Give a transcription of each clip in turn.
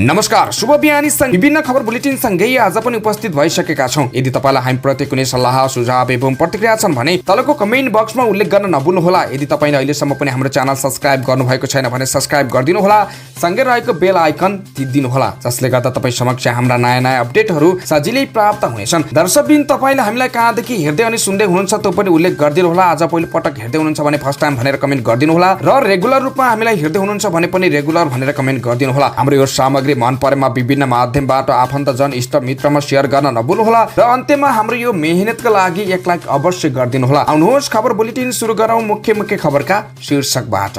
नमस्कार, शुभ बिहानी संग विभिन्न खबर बुलेटिन सँगै आज पनि उपस्थित भइसकेका छौं। यदि तपाईलाई हामी प्रति कुनै सल्लाह सुझाव एवं प्रतिक्रिया छन् भने तलको कमेन्ट बक्समा उल्लेख गर्न नभुल्नु होला। यदि तपाईले अहिलेसम्म पनि हाम्रो च्यानल सब्स्क्राइब गर्नुभएको छैन भने सब्स्क्राइब गरिदिनु होला, सँगै रहेको बेल आइकन थिच्दिनु होला, जसले गर्दा तपाई समक्ष हाम्रा नयाँ अपडेटहरू सजिलै प्राप्त हुनेछन्। दर्शकबिन तपाईले हामीलाई कहाँदेखि हेर्दै अनि सुन्दै हुनुहुन्छ त्यो पनि उल्लेख गरिदिनु होला। आज पहिलो पटक हेर्दै हुनुहुन्छ भने फर्स्ट टाइम भनेर कमेन्ट गरिदिनु होला र रेगुलर रूपमा हामीलाई हेर्दै हुनुहुन्छ भने पनि रेगुलर भनेर कमेन्ट गरिदिनु होला। हाम्रो यो सामग्री मन परेमा विभिन्न माध्यमबाट आफन्तजन इष्ट मित्रमा शेयर गर्न नभुल्नु होला र अन्त्यमा हाम्रो यो मेहनतका लागि एक लाइक अवश्य गरिदिनु होला। आउनुहोस् खबर बुलेटिन सुरु गरौं मुख्य खबरका शीर्षकबाट।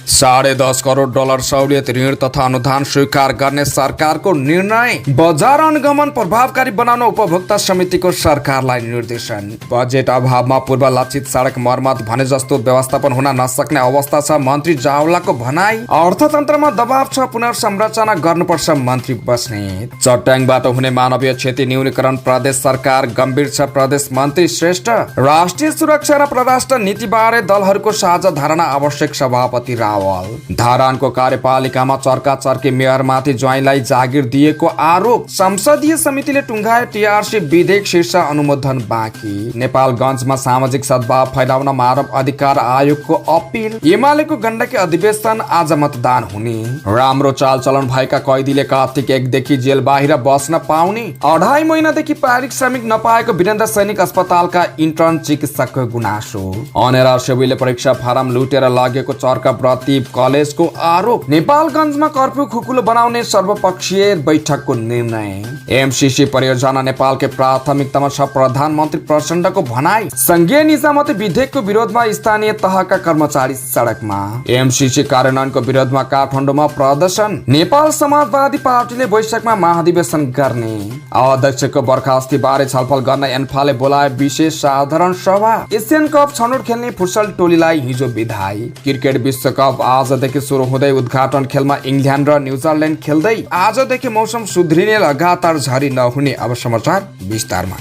10.5 करोड डलर सहुलियत ऋण तथा अनुदान स्वीकार गर्ने सरकारको निर्णय, बजार अनुगमन प्रभावकारी बनाउन उपभोक्ता समितिको सरकारलाई निर्देशन। बजेट अभावमा पूर्व लक्षित सडक मर्मत भने जस्तो व्यवस्थापन हुन नसक्ने अवस्था छ, मन्त्री जावलाको भनाई। अर्थतन्त्रमा दबाव छ, पुनर्संरचना गर्नुपर्छ, मन्त्री बस्नेत। चट्याङबाट हुने मानवीय क्षति न्यूनीकरण प्रदेश सरकार गम्भीर छ, प्रदेश मन्त्री श्रेष्ठ। राष्ट्रिय सुरक्षा र परराष्ट्र नीतिबारे दलहरूको साझा धारणा आवश्यक, सभापति रावल। धरानको कार्यपालिकामा चर्का-चर्की मेयरमाथि ज्वाइँलाई जागिर दिएको आरोप, संसदीय समितिले टुङ्गाए टीआरसी विधेयक शीर्ष अनुमोदन बाँकी। नेपालगञ्जमा सामाजिक सद्भाव फैलाउन मानव अधिकार आयोगको अपिल। एमालेको गण्डकी अधिवेशन आज मतदान हुने। राम्रो चालचलन भएका कैदीले कार्तिक 1 देखि जेल बाहिर बस्न पाउने। 2.5 महिनादेखि पारिश्रमिक नपाएको वीरेन्द्र सैनिक अस्पतालका इन्टर्न चिकित्सकको गुनासो। अनेरा सेवीले परीक्षा फारम लुटेर लगेको चर्का प्रतीप कलेजको आरोप। नेपालगञ्जमा कर्फ्यू खुकुलो बनाउने सर्वपक्षीय बैठकको निर्णय। एमसीसी परियोजना नेपालकै प्राथमिकतामा छ, प्रधानमन्त्री प्रचण्डको भनाई। संघीय निजामती विधेयकको विरोधमा स्थानीय तहका कर्मचारी सडकमा। एमसीसी कार्यान्वयनको विरोधमा काठमाडौँमा प्रदर्शन। नेपाल समाजवादी पार्टीले वैशाखमा महाधिवेशन गर्ने। अध्यक्षको बर्खास्ती बारे छलफल गर्न एन्फाले बोलाए विशेष साधारण सभा। एसियन कप छनौट खेल्ने फुटसल टोलीलाई हिजो बिदाई। क्रिकेट विश्वकप आजदेखि सुरु हुँदै उद्घाटन खेलमा इङ्ल्यान्ड र न्युजिल्यान्ड खेल्दै। आजदेखि मौसम सुध्रिने, लगातार झरी नहुने। अब समाचार विस्तारमा।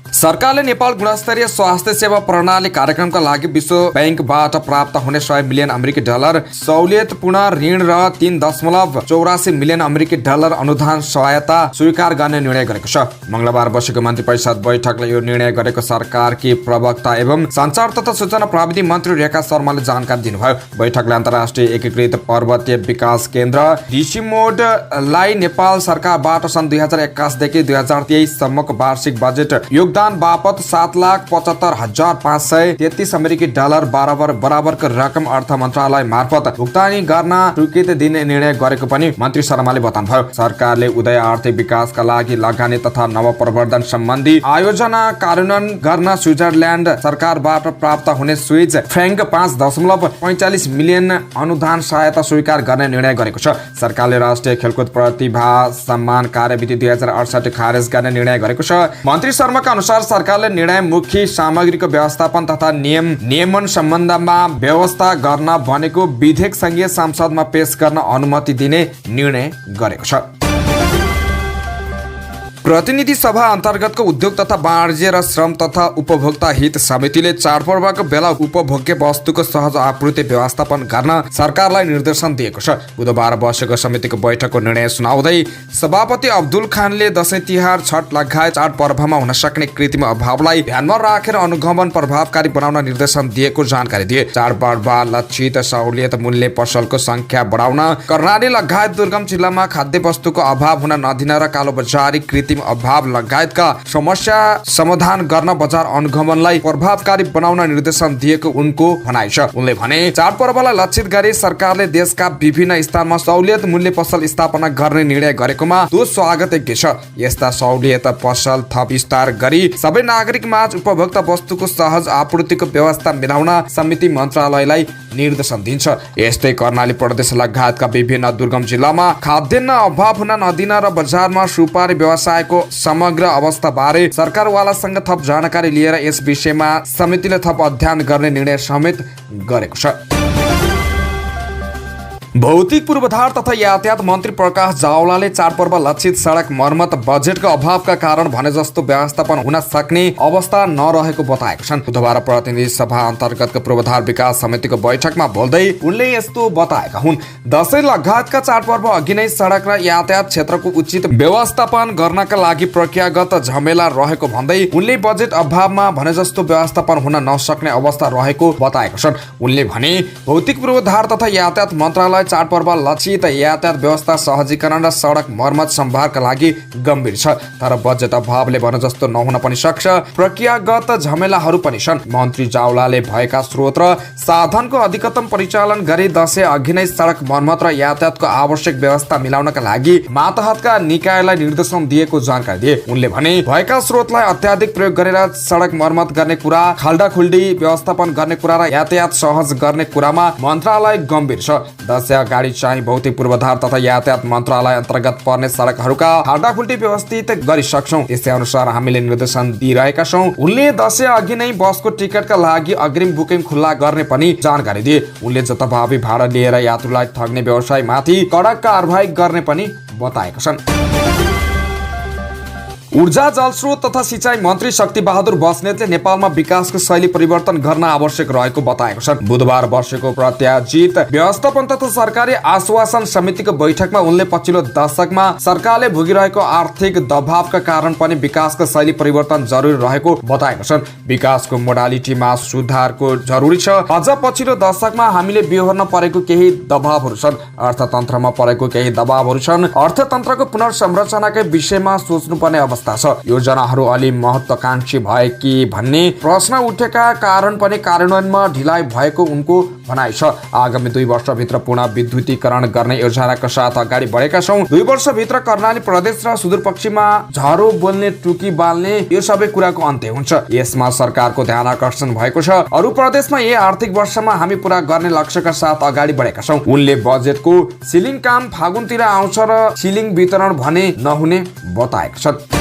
सरकारले नेपाल गुणस्तरीय स्वास्थ्य सेवा प्रणाली कार्यक्रमका लागि विश्व बैंकबाट प्राप्त हुने 100 मिलियन अमेरिकी डलर सहुलियतपूर्ण ऋण र 3.84 मिलियन अमेरिकी डलर अनुदान सहायता स्वीकार गर्ने निर्णय गरेको छ। मंगलबार बसेको मन्त्री परिषद बैठकले यो निर्णय गरेको सरकारकी प्रवक्ता एवं सञ्चार तथा सूचना प्रविधि मन्त्री रेखा शर्माले जानकारी दिनुभयो। बैठकले अन्तर्राष्ट्रिय एकीकृत पर्वतीय विकास केन्द्र डिसिमोडलाई नेपाल सरकारबाट सन् 2021 देखि 2023 सम्मको वार्षिक बजेट योगदान बापत 7,75,533 अमेरिकी डलर बराबरको रकम अर्थ मन्त्रालय मार्फत भुक्तानी गर्न स्वीकृति दिने निर्णय गरेको पनि मन्त्री शर्माले बताउनुभयो। सरकारले उदय आर्थिक विकासका लागि लगानी तथा नवप्रवर्धन सम्बन्धी आयोजना कार्यान्वयन गर्न स्विजरल्यान्ड सरकारबाट प्राप्त हुने स्विज फ्र्याङ्क 5.45 मिलियन अनुदान सहायता स्वीकार गर्ने निर्णय गरेको छ। सरकारले राष्ट्रिय खेलकुद प्रतिभा सम्मान कार्यविधि 2068 खारेज गर्ने निर्णय गरेको छ। मन्त्री शर्माका अनुसार सरकारले निर्णयमुखी सामग्रीको व्यवस्थापन तथा नियमन सम्बन्धमा व्यवस्था गर्न भनेको विधेयक संघीय संसदमा पेश गर्न अनुमति दिने निर्णय गरेको छ। प्रतिनिधि सभा अन्तर्गतको उद्योग तथा वाणिज्य र श्रम तथा उपभोक्ता हित समितिले चाडपर्वको बेला उपभोग्य वस्तुको सहज आपूर्ति व्यवस्थापन गर्न सरकारलाई निर्देशन दिएको छ। बुधबार बसेको समितिको बैठकको निर्णय सुनाउँदै सभापति अब्दुल खानले दशैं तिहार, छठ लगायत चाडपर्वमा हुन सक्ने कृत्रिम अभावलाई ध्यानमा राखेर अनुगमन प्रभावकारी बनाउन निर्देशन दिएको जानकारी दिए। चाडपर्वमा लक्षित सहुलियत मूल्य पसलको संख्या बढाउन, कर्णाली लगायत दुर्गम जिल्लामा खाद्य वस्तुको अभाव हुन नदिन र कालोबजारी कृत्रिम अभाव लगायतका समस्या समाधान गर्न बजार अनुगमनलाई प्रभावकारी बनाउन निर्देशन दिएको उनको भनाइ छ। उनले भने चाडपर्वलाई लक्षित गरी सरकारले देशका विभिन्न स्थानमा सहुलियत मूल्य पसल स्थापना गर्ने निर्णय गरेकोमा त्यो स्वागतयोग्य छ। यस्ता सहुलियत पसल थप विस्तार गरी सबै नागरिकमाझ उपभोक्ता वस्तुको सहज आपूर्तिको व्यवस्था मिलाउन समिति मन्त्रालयलाई निर्देशन दिन्छ। यस्तै कर्णाली प्रदेश लगायतका विभिन्न दुर्गम जिल्लामा खाद्यान्न अभाव हुन नदिन र बजारमा सुपारी व्यवसायको समग्र अवस्था बारे सरकारवालासँग थप जानकारी लिएर यस विषयमा समितिले थप अध्ययन गर्ने निर्णय समेत गरेको छ। भौतिक पूर्वाधार तथा यातायात मन्त्री प्रकाश जावलाले चाडपर्व लक्षित सडक मर्मत बजेटको अभावका कारण भने जस्तो व्यवस्थापन हुन सक्ने अवस्था नरहेको बताएका छन्। बुधबार प्रतिनिधि सभा अन्तर्गतको पूर्वाधार विकास समितिको बैठकमा बोल्दै उनले यस्तो बताएका हुन्। दशैं लगायतका चाडपर्व अघि नै सडक र यातायात क्षेत्रको उचित व्यवस्थापन गर्नका लागि प्रक्रियागत झमेला रहेको भन्दै उनले बजेट अभावमा भने जस्तो व्यवस्थापन हुन नसक्ने अवस्था रहेको बताएका छन्। उनले भने भौतिक पूर्वाधार तथा यातायात मन्त्रालय चाडपर्व लक्षित यातायात व्यवस्था सहजीकरण र सडक मर्मत सम्भारका लागि गम्भीर छ, तर बजेट अभावले भने जस्तो नहुन पनि सक्छ। प्रक्रियागत झमेलाहरू पनि छन्। मन्त्री जावलाले भएका स्रोत र साधनको अधिकतम परिचालन गरी दशैं अघि नै सडक मर्मत र यातायातको आवश्यक व्यवस्था मिलाउनका लागि मातहतका निकायलाई निर्देशन दिएको जानकारी दिए। उनले भने भएका स्रोतलाई अत्याधिक प्रयोग गरेर सडक मर्मत गर्ने कुरा, खाल्डाखुल्डी व्यवस्थापन गर्ने कुरा र यातायात सहज गर्ने कुरामा मन्त्रालय गम्भीर छ। दशैं अगाडि चाहिँ भौतिक पूर्वाधार तथा यातायात मन्त्रालय अन्तर्गत पर्ने सडकहरूका खाल्डाखुल्डी व्यवस्थित गरिसक्छौँ। त्यसै अनुसार हामीले निर्देशन दिइरहेका छौँ। उनले दशैं अघि नै बसको टिकटका लागि अग्रिम बुकिङ खुल्ला गर्ने पनि जानकारी दिए। उनले जथाभावी भाडा लिएर यात्रुलाई ठग्ने व्यवसायमाथि कडक कारबाही गर्ने पनि बताएका छन्। ऊर्जा जलस्रोत तथा सिंचाई मन्त्री शक्ति बहादुर बस्नेतले नेपालमा विकासको शैली परिवर्तन गर्न आवश्यक रहेको बताएको छ। बुधबार बसेको प्रत्याशित व्यवस्थापन तथा सरकारी आश्वासन समितिको बैठकमा उनले पछिल्लो दशकमा सरकारले भोगिरहेको आर्थिक दबावका कारण पनि विकासको शैली परिवर्तन जरुरी रहेको बताएको छन्। विकासको मोडालिटीमा सुधारको जरुरी छ। अझ पछिल्लो दशकमा हामीले बेहोर्न परेको केही दबावहरू छन्, अर्थतन्त्रमा परेको केही दबावहरू छन्। अर्थतन्त्रको पुनर्संरचनाकै विषयमा सोच्नुपर्ने अवस्था छ। योजनाहरू अलि महत्वाकांक्षी भए कि भन्ने प्रश्न उठेका कारण पनि कार्यान्वयनमा ढिलाइ भएको उनको भनाइ छ। आगामी 2 वर्षभित्र पूर्ण विद्युतीकरण गर्ने योजनाका साथ अगाडि बढेका छौँ। 2 वर्षभित्र कर्णाली प्रदेश र सुदूरपश्चिममा झरो बोल्ने, टुकी बाल्ने यो सबै कुराको अन्त्य हुन्छ। यसमा सरकारको ध्यान आकर्षण भएको छ। अरू प्रदेशमा यही आर्थिक वर्षमा हामी पूरा गर्ने लक्ष्यका साथ अगाडि बढेका छौँ। उनले बजेटको सिलिङ काम फागुनतिर आउँछ र सिलिङ वितरण भने नहुने बताएका छन्।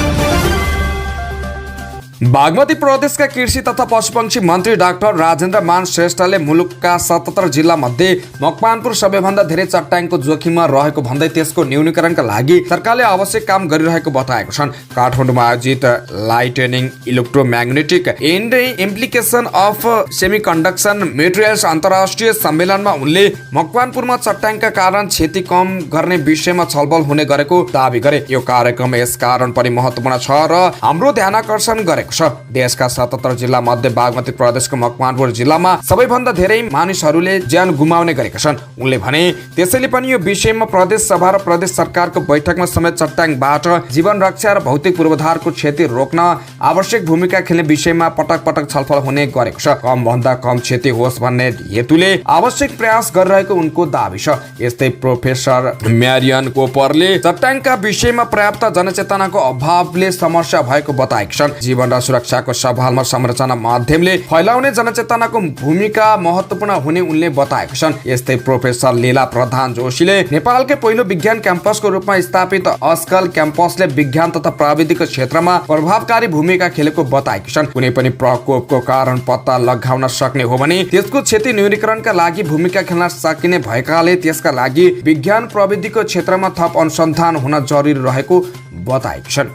बागमती प्रदेशका कृषि तथा पशुपक्षी मन्त्री डाक्टर राजेन्द्र मान श्रेष्ठले मुलुकका 77 जिल्ला मध्ये मकवानपुर सबैभन्दा धेरै चट्याङको जोखिममा रहेको भन्दै त्यसको न्यूनीकरणका लागि सरकारले आवश्यक काम गरिरहेको बताएको छन्। काठमाडौँमा आयोजित lightning electromagnetic and implication of semiconduction materials अन्तर्राष्ट्रिय सम्मेलनमा उनले मकवानपुरमा चट्याङका कारण क्षति कम गर्ने विषयमा छलफल हुने गरेको दावी गरे। यो कार्यक्रम यस कारण पनि महत्त्वपूर्ण छ र हाम्रो ध्यान आकर्षण गरेको छ। देशका 77 जिल्ला मध्ये बागमती प्रदेशको मकवानपुर जिल्लामा सबैभन्दा धेरै मानिसहरूले ज्यान गुमाउने गरेका छन्। उनले भने त्यसैले पनि यो विषयमा प्रदेश सभा र प्रदेश सरकारको बैठकमा समेत चट्याङबाट जीवन रक्षा र भौतिक पूर्वाधारको क्षति रोक्न आवश्यक भूमिका खेल्ने विषयमा पटक पटक छलफल हुने गरेको छ। कम भन्दा कम क्षति होस् भन्ने हेतुले आवश्यक प्रयास गरिरहेको उनको दावी छ। यस्तै प्रोफेसर म्यारियन कोपरले चट्याङका विषयमा पर्याप्त जनचेतनाको अभावले समस्या भएको बताएका छन्। जीवन सुरक्षाको सवालमा संरचना माध्यमले फैलाउने जनचेतनाको भूमिका महत्त्वपूर्ण हुने उनले बताएका छन्। यस्तै प्रोफेसर लीला प्रधान जोशीले नेपालकै पहिलो विज्ञान क्याम्पसको रूपमा स्थापित अस्कल क्याम्पसले विज्ञान तथा प्राविधिक क्षेत्रमा प्रभावकारी भूमिका खेलेको बताएका छन्। कुनै पनि प्रकोपको कारण पत्ता लगाउन सक्ने हो भने त्यसको क्षति न्यूनीकरणका लागि भूमिका खेल्न सकिने भएकाले त्यसका लागि विज्ञान प्रविधिको क्षेत्रमा थप अनुसन्धान हुन जरुरी रहेको बताएका छन्।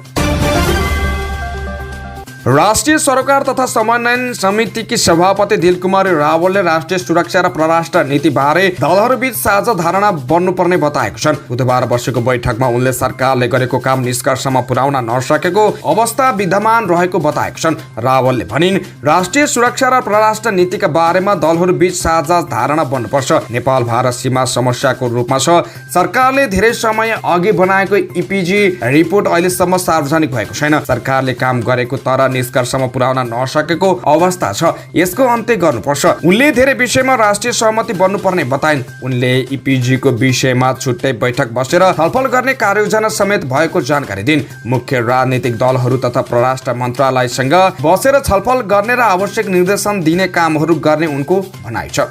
राष्ट्रिय सरोकार तथा समन्वयन समितिकी सभापति दिलकुमारी रावलले राष्ट्रिय सुरक्षा र परराष्ट्र नीति बारे दलहरूबीच साझा धारणा बन्नुपर्ने बताएको छन्। बुधबार बसेको बैठकमा उनले सरकारले गरेको काम निष्कर्षमा पुर्याउन नसकेको अवस्था विद्यमान रहेको बताएको छन्। रावलले भनिन्, राष्ट्रिय सुरक्षा र परराष्ट्र नीतिका बारेमा दलहरूबीच साझा धारणा बन्नुपर्छ। नेपाल भारत सीमा समस्याको रूपमा छ। सरकारले धेरै समय अघि बनाएको इपिजी रिपोर्ट अहिलेसम्म सार्वजनिक भएको छैन। सरकारले काम गरेको तर निष्कर्षमा पुर्याउन नसकेको अवस्था छ। यसको अन्त्य गर्नुपर्छ। उनले धेरै विषयमा राष्ट्रिय सहमति बन्नुपर्ने बताइन्। उनले इपिजी को विषयमा छुट्टै बैठक बसेर छलफल गर्ने कार्ययोजना समेत भएको जानकारी दिन्। मुख्य राजनीतिक दलहरू तथा परराष्ट्र मन्त्रालयसँग बसेर छलफल गर्ने र आवश्यक निर्देशन दिने कामहरू गर्ने उनको भनाइ छ।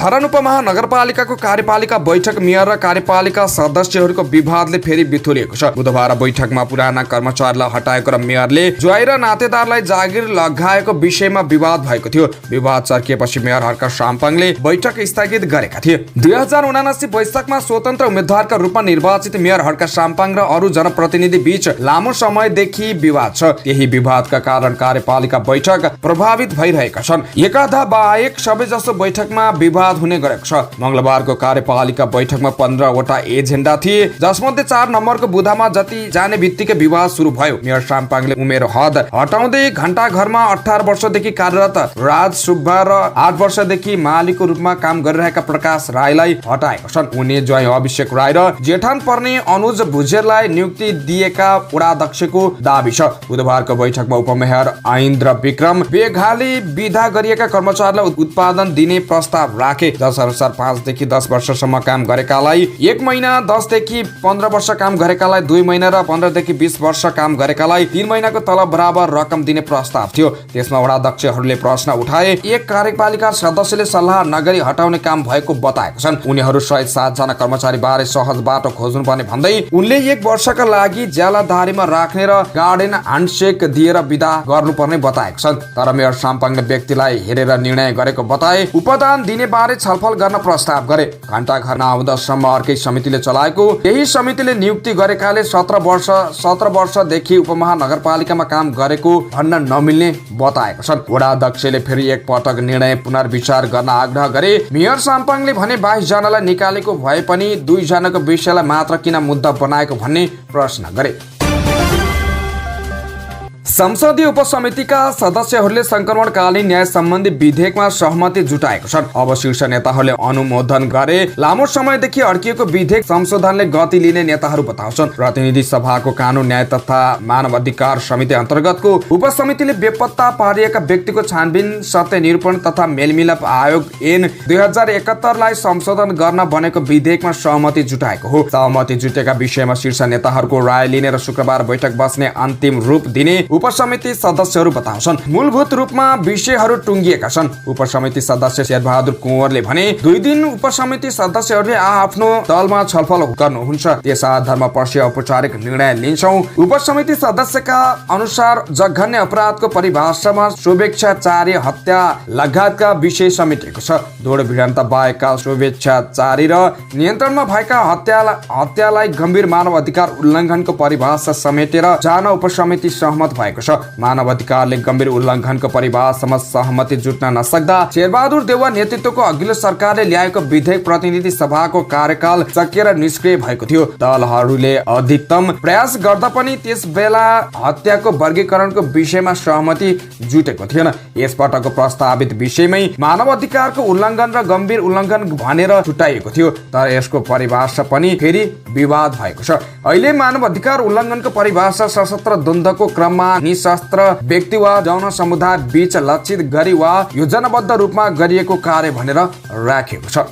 धरान उपमहानगरपालिकाको कार्यपालिका बैठक मेयर र कार्यपालिका सदस्यहरूको विवादले फेरि बिथोलिएको छ। बुधबार बैठकमा पुराना कर्मचारीलाई हटाएको र मेयरले ज्वाइँ र नातेदारलाई जागिर लगाएको विषयमा विवाद भएको थियो। विवाद चर्किएपछि मेयर हर्क साम्पाङले बैठक स्थगित गरेका थिए। 2079 वैशाखमा स्वतन्त्र उम्मेद्वारका रूपमा निर्वाचित मेयर हर्क साम्पाङ र अरू जनप्रतिनिधि बीच लामो समयदेखि विवाद छ। यही विवादका कारण कार्यपालिका बैठक प्रभावित भइरहेका छन्। एकाधा बाहेक सबैजसो बैठकमा विवाद हुने गरेको छ। मंगलबारको कार्यपालिका बैठकमा 15 वटा एजेन्डा थिए, जसमध्ये 4 नम्बरको बुधामा जति जाने बित्तिकै विवाद सुरु भयो। मेयर साम्पाङले उमेर हद हटाउँदै घण्टा घरमा 18 वर्षदेखि कार्यरत राज सुब्बा र 8 वर्षदेखि मालीको रूपमा काम गरिरहेका प्रकाश राईलाई हटाएका छन्। उनी ज्वाइँ अभिषेक राई र जेठान पर्ने अनुज भुजेललाई नियुक्ति दिएका वडाध्यक्षको दाबी छ। बुधबारको बैठकमा उपमेयर ऐन्द्र विक्रम बेघाले विदा गरिएका कर्मचारीलाई उत्पादन दिने प्रस्ताव राखे, जस अनुसार 5 देखि 10 वर्षसम्म काम गरेकालाई 1 महिना, 10 देखि 15 वर्ष काम गरेकालाई 2 महिना र 15 देखि 20 वर्ष काम गरेकालाई 3 महिनाको तलब बराबर रकम दिने प्रस्ताव थियो। त्यसमा वडाध्यक्षहरूले प्रश्न उठाए। एक कार्यपालिका सदस्यले सल्लाह नगरी हटाउने काम भएको बताएका छन्। उनीहरू सहित 7 जना कर्मचारी बारे सहज बाटो खोज्नुपर्ने भन्दै उनले 1 वर्षका लागि ज्यालाधारीमा राख्ने र गार्डन ह्यान्डसेक दिएर विदा गर्नुपर्ने बताएका छन्। तर मेयर साम्पाङले व्यक्तिलाई हेरेर निर्णय गरेको बताए। उपदान दिने बारे छलफल गर्न प्रस्ताव गरे। घण्टा घर नआउँदासम्म अर्कै समितिले चलाएको, यही समितिले नियुक्ति गरेकाले 17 वर्षदेखि उपमहानगरपालिकामा काम गरेको भन्न नमिल्ने बताएका छन्। वडाध्यक्षले फेरि एक पटक निर्णय पुनर्विचार गर्न आग्रह गरे। मेयर साम्पाङले भने 22 जनालाई निकालेको भए पनि 2 जनाको विषयलाई मात्र किन मुद्दा बनाएको भन्ने प्रश्न गरे। संसदीय उपसमितिका सदस्यहरूले संक्रमणकालीन न्याय सम्बन्धी विधेयकमा सहमति जुटाएको छन्। अब शीर्ष नेताहरूले अनुमोदन गरे। लामो समयदेखि अड्किएको विधेयक संशोधनले गति लिने नेताहरू बताउँछन्। प्रतिनिधि सभाको कानून न्याय तथा मानव अधिकार समिति अन्तर्गतको उपसमितिले बेपत्ता पारिएका व्यक्तिको छानबिन, सत्य निरूपण तथा मेलमिलाप आयोग ऐन 2071 लाई संशोधन गर्न बनेको विधेयकमा सहमति जुटाएको हो। सहमति जुटेका विषयमा शीर्ष नेताहरूको राय लिने र शुक्रबार बैठक बस्ने अन्तिम रूप दिने उपसमिति सदस्यहरू बताउँछन्। मूलभूत रूपमा विषयहरू टुङ्गिएका छन्। उपसमिति सदस्य शेरबहादुर कुँवरले भने 2 दिन उपसमिति सदस्यहरूले आफ्नो दलमा छलफल गर्नुहुन्छ, त्यस आधारमा पछि औपचारिक निर्णय लिन्छौं। उपसमिति सदस्यका अनुसार जघन्य अपराधको परिभाषामा शुभेच्छाचारी हत्या लगायतका विषय समेटिएको छ। दौड भिडन्त बाहेकका शुभेच्छाचारी र नियन्त्रणमा भएका हत्यालाई गम्भीर मानव अधिकार उल्लङ्घनको परिभाषा समेटेर जान उपसमिति सहमत भएको छ। मानव अधिकारले गम्भीर उल्लङ्घनको परिभाषामा सहमति जुट्न नसक्दा शेरबहादुर देउवा नेतृत्वको अघिल्लो सरकारले ल्याएको विधेयक प्रतिनिधि सभाको कार्यकाल सकिएर निष्क्रिय भएको थियो। दलहरूले अधिकतम प्रयास गर्दा पनि त्यस बेला हत्याको वर्गीकरणको विषयमा सहमति जुटेको थिएन। यसपटकको प्रस्तावित विषयमै मानव अधिकारको उल्लङ्घन र गम्भीर उल्लङ्घन भनेर छुट्याइएको थियो, तर यसको परिभाषा पनि फेरि विवाद भएको छ। अहिले मानव अधिकार उल्लङ्घनको परिभाषा सशस्त्र द्वन्द्वको क्रममा निशस्त्र व्यक्ति वा जौन समुदाय बीच लक्षित गरी वा योजनाबद्ध रूपमा गरिएको कार्य भनेर राखिएको छ।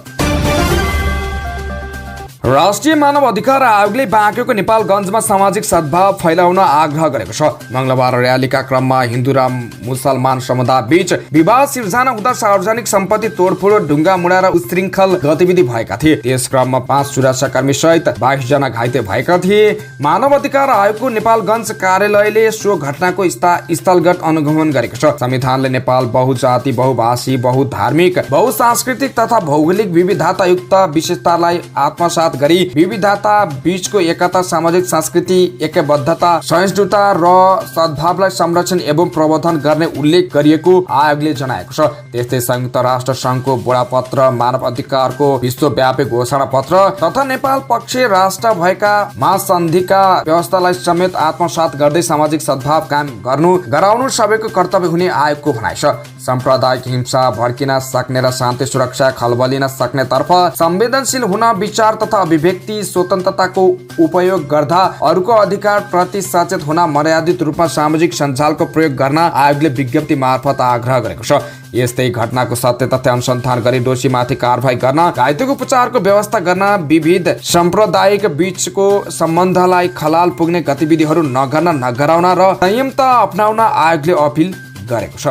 राष्ट्रिय मानव अधिकार आयोगले बाँकेको नेपालगञ्जमा सामाजिक सद्भाव फैलाउन आग्रह गरेको छ। मंगलबार र्यालीका क्रममा हिन्दू र मुसलमान समुदाय बीच विवाद सिर्जना हुँदा सार्वजनिक सम्पत्ति तोडफोड, ढुङ्गा मुडाएर उशृङ्खल गतिविधि भएका थिए। त्यस क्रममा 5 सुरक्षाकर्मी सहित 22 जना घाइते भएका थिए। मानव अधिकार आयोगको नेपालगञ्ज कार्यालयले सो घटनाको स्थलगत अनुगमन गरेको छ। संविधानले नेपाल बहुजाति, बहुभाषी, बहुधार्मिक, बहुसांस्कृतिक तथा भौगोलिक विविधतायुक्त विशेषतालाई आत्मसात गरी विविधता बीचको एकता, सामाजिक संस्कृति एकबद्धता, सहिष्णुता र सद्भावलाई संरक्षण एवं प्रवर्धन गर्ने उल्लेख गरिएको आयोगले जनाएको छ। त्यस्तै संयुक्त राष्ट्र संघको बुढापत्र, मानव अधिकारको विश्वव्यापी घोषणा पत्र तथा नेपाल पक्ष राष्ट्र भएका महासन्धिका व्यवस्थालाई समेत आत्मसात गर्दै सामाजिक सद्भाव कायम गराउनु सबैको कर्तव्य हुने आयोगको भनाइ छ। साम्प्रदायिक हिंसा भड्किन सक्ने र शान्ति सुरक्षा खलबलिन सक्ने तर्फ संवेदनशील हुन, विचार तथा अभिव्यक्ति स्वतन्त्रताको उपयोग गर्दा अरूको अधिकार प्रति सचेत हुन, मर्यादित रूपमा सामाजिक सञ्जालको प्रयोग गर्न आयोगले विज्ञप्ति मार्फत आग्रह गरेको छ। यस्तै घटनाको सत्य तथ्य अनुसन्धान गरी दोषीमाथि कारबाही गर्न, घाइतेको उपचारको व्यवस्था गर्न, विविध साम्प्रदायिक बीचको सम्बन्धलाई खलाल पुग्ने गतिविधिहरू नगराउन र संयमता अपनाउन आयोगले अपिल गरेको छ।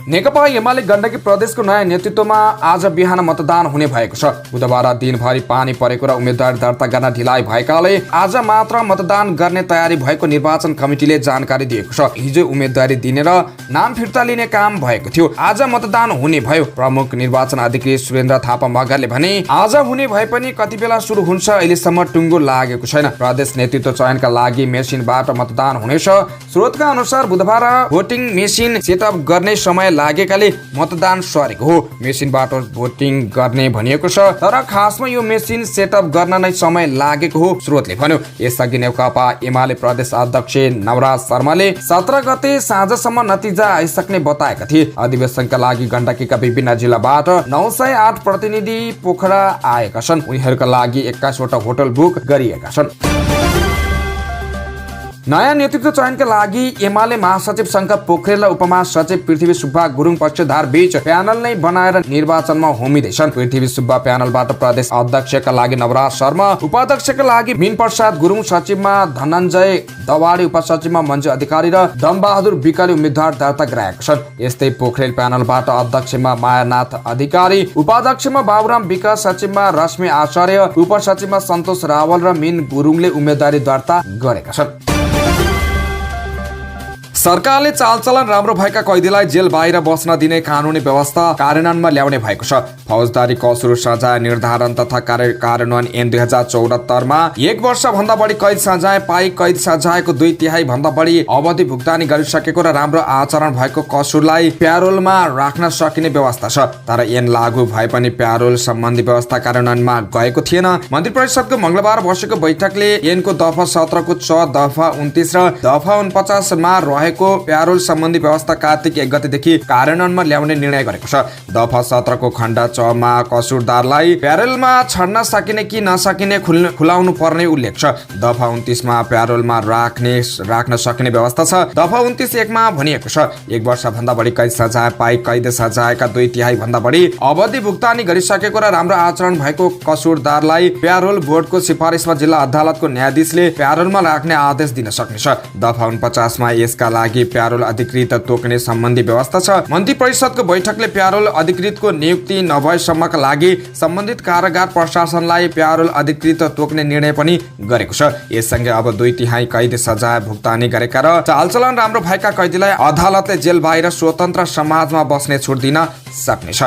नेकपा एमाले गण्डकी प्रदेशको नयाँ नेतृत्वमा आज बिहान मतदान हुने भएको छ। बुधबार दिनभरि पानी परेको र उम्मेदवारी दर्ता गर्न ढिलाइ भएकाले आज मात्र मतदान गर्ने तयारी भएको निर्वाचन कमिटीले जानकारी दिएको छ। हिजो उम्मेदवारी दिने र नाम फिर्ता लिने काम भएको थियो, आज मतदान हुने भयो। प्रमुख निर्वाचन अधिकारी सुरेन्द्र थापा मगरले भने आज हुने भए पनि कति बेला सुरु हुन्छ अहिलेसम्म टुङ्गो लागेको छैन। प्रदेश नेतृत्व चयनका लागि मेसिनबाट मतदान हुनेछ। स्रोतका अनुसार बुधबार भोटिङ मेसिन सेटअप गर्ने समय लागेकाले मतदान सरेको हो। मेसिनबाट भोटिङ गर्ने भनिएको छ, तर खासमा यो मेसिन सेटअप गर्न नै समय लागेको हो स्रोतले भन्यो। यसअघि नेकपा एमाले प्रदेश अध्यक्ष नवराज शर्माले 17 गते साँझसम्म नतिजा आइसक्ने बताएका थिए। अधिवेशनका लागि गण्डकीका विभिन्न जिल्लाबाट 908 प्रतिनिधि पोखरा आएका छन्। उनीहरूका लागि 21 वटा होटल बुक गरिएका छन्। नयाँ नेतृत्व चयनका लागि एमाले महासचिव शङ्कर पोखरेल र उपमहासचिव पृथ्वी सुब्बा गुरुङ पक्षधार बीच प्यानल नै बनाएर निर्वाचनमा होमिँदैछन्। पृथ्वी सुब्बा प्यानलबाट प्रदेश अध्यक्षका लागि नवराज शर्मा, उपाध्यक्षका लागि मीन प्रसाद गुरुङ, सचिवमा धनञ्जय दवाडी, उपसचिवमा मञ्जु अधिकारी र दमबहादुर विकले उम्मेद्वार दर्ता गराएका छन्। यस्तै पोखरेल प्यानलबाट अध्यक्षमा मायानाथ अधिकारी, उपाध्यक्षमा बाबुराम विक, सचिवमा रश्मि आचार्य, उपसचिवमा सन्तोष रावल र मीन गुरुङले उम्मेदवारी दर्ता गरेका छन्। सरकारले चालचलन राम्रो भएका कैदीलाई जेल बाहिर बस्न दिने कानुनी व्यवस्था कार्यान्वयनमा ल्याउने भएको छ। फौजदारी कसुर सजाय निर्धारण तथा कार्यान्वयन ऐन 2074 मा 1 वर्ष भन्दा बढी कैद सजाय पाई कैद सजायको 2/3 भन्दा बढी अवधि भुक्तानी गरिसकेको र राम्रो आचरण भएको कसुरलाई प्यारोलमा राख्न सकिने व्यवस्था छ। तर ऐन लागू भए पनि प्यारोल सम्बन्धी व्यवस्था कार्यान्वयनमा गएको थिएन। मन्त्री परिषदको मंगलबार बसेको बैठकले ऐनको दफा 17 को 6, दफा 29 र दफा 49 मा रहेको प्यारोल सम्बन्धी व्यवस्था कार्तिक 1 गतेदेखि कार्यान्वयनमा ल्याउने निर्णय गरेको छ। दफा 17 को खण्ड 6 मा कसुरदारलाई प्यारोलमा छड्न सकिने कि नसकिने खुलाउनु पर्ने उल्लेख छ। दफा 29 मा प्यारोलमा राख्न सकिने व्यवस्था छ। दफा 29 1 मा भनिएको छ 1 वर्ष भन्दा बढी कैद सजाय पाई कैद सजायका 2/3 भन्दा बढी अवधि भुक्तानी गरिसकेको र राम्रो आचरण भएको कसुरदारलाई प्यारोल बोर्डको सिफारिसमा जिल्ला अदालतको न्यायाधीशले प्यारोलमा राख्ने आदेश दिन सक्नेछ। दफा 49 मा यसका लागि प्यारोल अधिकृत तोक्ने सम्बन्धी व्यवस्था छ। मन्त्री परिषदको बैठकले प्यारोल अधिकृतको नियुक्ति नभएसम्मका लागि सम्बन्धित कारागार प्रशासनलाई प्यारोल अधिकृत तोक्ने निर्णय पनि गरेको छ। यससँगै अब 2/3 कैद सजाय भुक्तानी गरेका र चालचलन राम्रो भएका कैदीलाई अदालतले जेल बाहिर स्वतन्त्र समाजमा बस्ने छुट दिन सक्नेछ।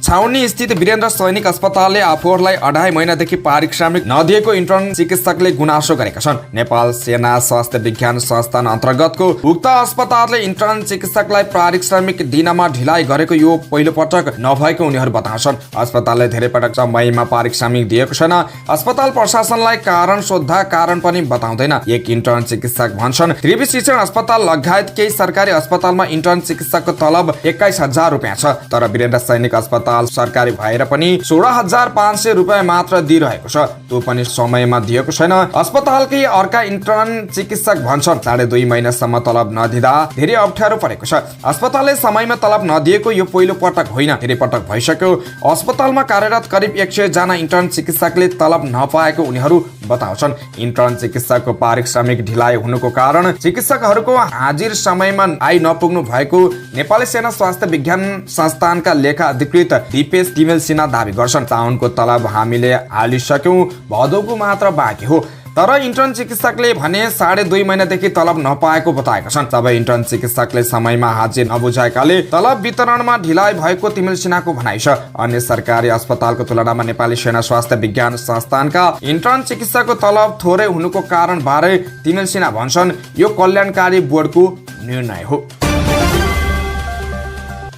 छाउनी स्थित वीरेन्द्र सैनिक अस्पतालले आफूहरूलाई 2.5 महिनादेखि पारिश्रमिक नदिएको इन्टर्न चिकित्सकले गुनासो गरेका छन्। नेपाल सेना स्वास्थ्य विज्ञान संस्थान अन्तर्गतको उक्त अस्पतालले इन्टर्न चिकित्सकलाई पारिश्रमिक दिनमा ढिलाइ गरेको यो पहिलो पटक नभएको उनीहरू बताउँछन्। अस्पतालले धेरै पटक समयमा पारिश्रमिक दिएको छैन। अस्पताल प्रशासनलाई कारण सोद्धा कारण पनि बताउँदैन। एक इन्टर्न चिकित्सक भन्छन् त्रिवी शिक्षण अस्पताल लगायत केही सरकारी अस्पतालमा इन्टर्न चिकित्सकको तलब 21,000 रुपियाँ छ। तर वीरेन्द्र सैनिक अस्पताल सरकारी भएर पनि 16,500 रुपियाँ मात्र दिइरहेको छ। त्यो पनि समयमा दिएको छैन। अस्पतालकै अर्का इन्टर्न चिकित्सक भन्छन् 2.5 महिनासम्म तलब नदिँदा धेरै अप्ठ्यारो परेको छ। अस्पतालले समयमा तलब नदिएको यो पहिलो पटक होइन, धेरै पटक भइसक्यो। अस्पतालमा कार्यरत करिब 100 जना इन्टर्न चिकित्सकले तलब नपाएको उनीहरू बताउँछन्। इन्टर्न चिकित्सकको पारिश्रमिक ढिलाइ हुनुको कारण चिकित्सकहरूको हाजिर समयमा आइ नपुग्नु भएको नेपाली सेना स्वास्थ्य विज्ञान संस्थानका लेखा अधिकृत दिपेश तिमेल सिन्हा दावी गर्छन्। साउनको तलब हामीले हालिसक्यौं, भदौको मात्र बाँकी हो। तर इन्टर्न चिकित्सकले भने 2.5 महिनादेखि तलब नपाएको बताएका छन्। सबै इन्टर्न चिकित्सकले समयमा हाजिर नबुझाएकाले तलब वितरणमा ढिलाइ भएको तिमेल सिन्हाको भनाइ छ। अन्य सरकारी अस्पतालको तुलनामा नेपाली सेना स्वास्थ्य विज्ञान संस्थानका इन्टर्न चिकित्सकको तलब थोरै हुनुको कारण बारे तिमेल सिन्हा भन्छन् यो कल्याणकारी बोर्डको निर्णय हो।